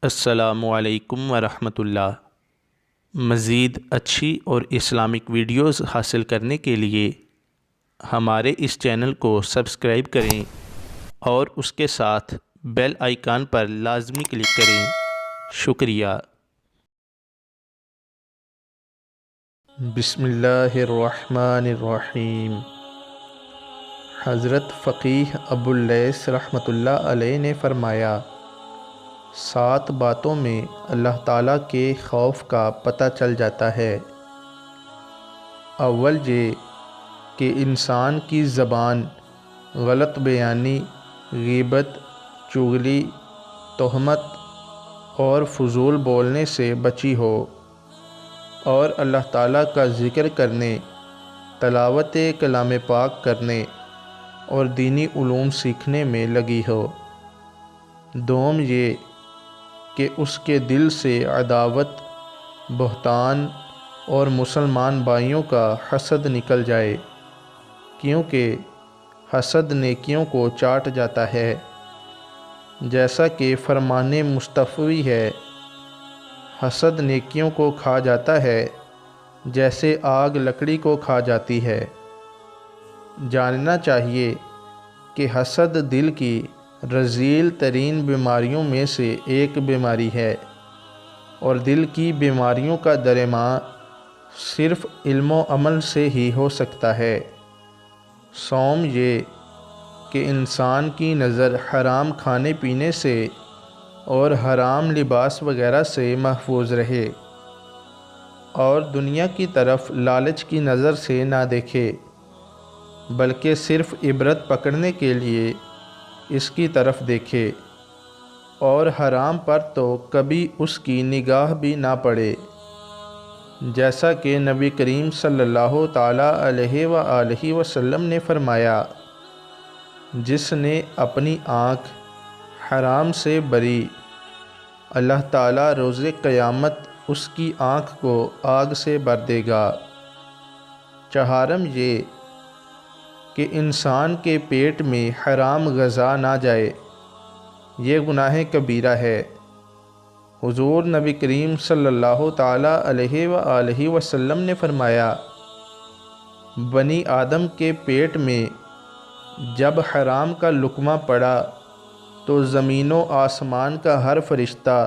السلام علیکم ورحمۃ اللہ۔ مزید اچھی اور اسلامک ویڈیوز حاصل کرنے کے لیے ہمارے اس چینل کو سبسکرائب کریں اور اس کے ساتھ بیل آئیکن پر لازمی کلک کریں۔ شکریہ۔ بسم اللہ الرحمن الرحیم۔ حضرت فقیہ ابو اللیث رحمۃ اللہ علیہ نے فرمایا، 7 باتوں میں اللہ تعالیٰ کے خوف کا پتہ چل جاتا ہے۔ اول یہ کہ انسان کی زبان غلط بیانی، غیبت، چغلی، تہمت اور فضول بولنے سے بچی ہو، اور اللہ تعالیٰ کا ذکر کرنے، تلاوت کلام پاک کرنے اور دینی علوم سیکھنے میں لگی ہو۔ دوم یہ کہ اس کے دل سے عداوت، بہتان اور مسلمان بھائیوں کا حسد نکل جائے، کیونکہ حسد نیکیوں کو چاٹ جاتا ہے، جیسا کہ فرمان مصطفی ہے، حسد نیکیوں کو کھا جاتا ہے جیسے آگ لکڑی کو کھا جاتی ہے۔ جاننا چاہیے کہ حسد دل کی رذیل ترین بیماریوں میں سے ایک بیماری ہے، اور دل کی بیماریوں کا درمان صرف علم و عمل سے ہی ہو سکتا ہے۔ سوم یہ کہ انسان کی نظر حرام کھانے پینے سے اور حرام لباس وغیرہ سے محفوظ رہے، اور دنیا کی طرف لالچ کی نظر سے نہ دیکھے، بلکہ صرف عبرت پکڑنے کے لیے اس کی طرف دیکھے، اور حرام پر تو کبھی اس کی نگاہ بھی نہ پڑے، جیسا کہ نبی کریم صلی اللہ تعالیٰ علیہ وآلہ وسلم نے فرمایا، جس نے اپنی آنکھ حرام سے بری، اللہ تعالیٰ روز قیامت اس کی آنکھ کو آگ سے بھر دے گا۔ چہارم یہ کہ انسان کے پیٹ میں حرام غذا نہ جائے، یہ گناہ کبیرہ ہے۔ حضور نبی کریم صلی اللہ تعالیٰ علیہ وآلہ وسلم نے فرمایا، بنی آدم کے پیٹ میں جب حرام کا لقمہ پڑا تو زمین و آسمان کا ہر فرشتہ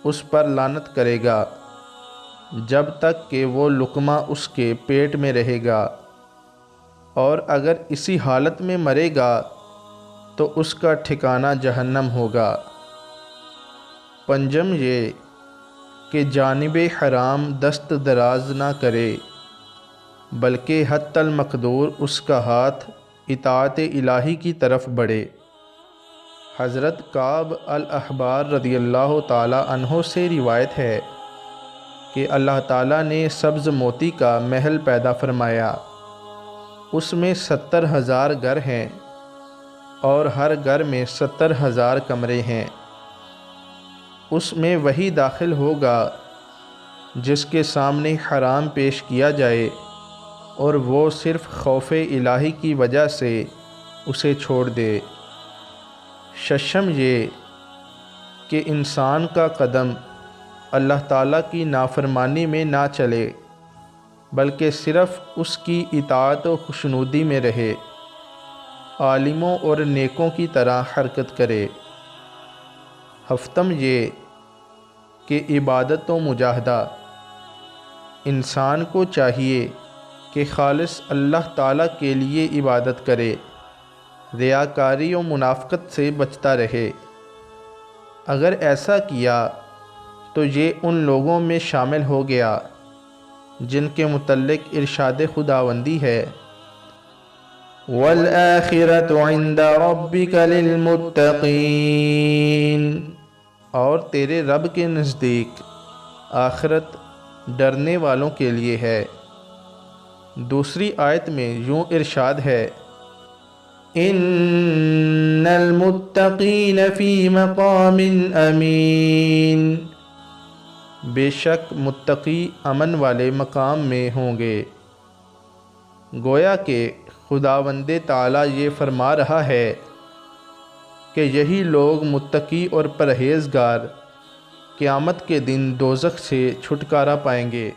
اس پر لعنت کرے گا جب تک کہ وہ لقمہ اس کے پیٹ میں رہے گا، اور اگر اسی حالت میں مرے گا تو اس کا ٹھکانہ جہنم ہوگا۔ پنجم یہ کہ جانب حرام دست دراز نہ کرے، بلکہ حتی المقدور اس کا ہاتھ اطاعت الہی کی طرف بڑھے۔ حضرت کعب الاحبار رضی اللہ تعالی عنہ سے روایت ہے کہ اللہ تعالیٰ نے سبز موتی کا محل پیدا فرمایا، اس میں 70,000 گھر ہیں، اور ہر گھر میں 70,000 کمرے ہیں۔ اس میں وہی داخل ہوگا جس کے سامنے حرام پیش کیا جائے، اور وہ صرف خوف الہی کی وجہ سے اسے چھوڑ دے۔ ششم یہ کہ انسان کا قدم اللہ تعالیٰ کی نافرمانی میں نہ چلے، بلکہ صرف اس کی اطاعت و خوشنودی میں رہے، عالموں اور نیکوں کی طرح حرکت کرے۔ ہفتم یہ کہ عبادت و مجاہدہ، انسان کو چاہیے کہ خالص اللہ تعالیٰ کے لیے عبادت کرے، ریاکاری و منافقت سے بچتا رہے۔ اگر ایسا کیا تو یہ ان لوگوں میں شامل ہو گیا جن کے متعلق ارشاد خداوندی ہے، وَالْآخِرَةُ عِندَ رَبِّكَ لِلْمُتَّقِينَ، اور تیرے رب کے نزدیک آخرت ڈرنے والوں کے لیے ہے۔ دوسری آیت میں یوں ارشاد ہے، اِنَّ الْمُتَّقِينَ فِي مَقَامٍ أَمِينٍ، بے شک متقی امن والے مقام میں ہوں گے۔ گویا کہ خداوند تعالیٰ یہ فرما رہا ہے کہ یہی لوگ متقی اور پرہیزگار قیامت کے دن دوزخ سے چھٹکارا پائیں گے۔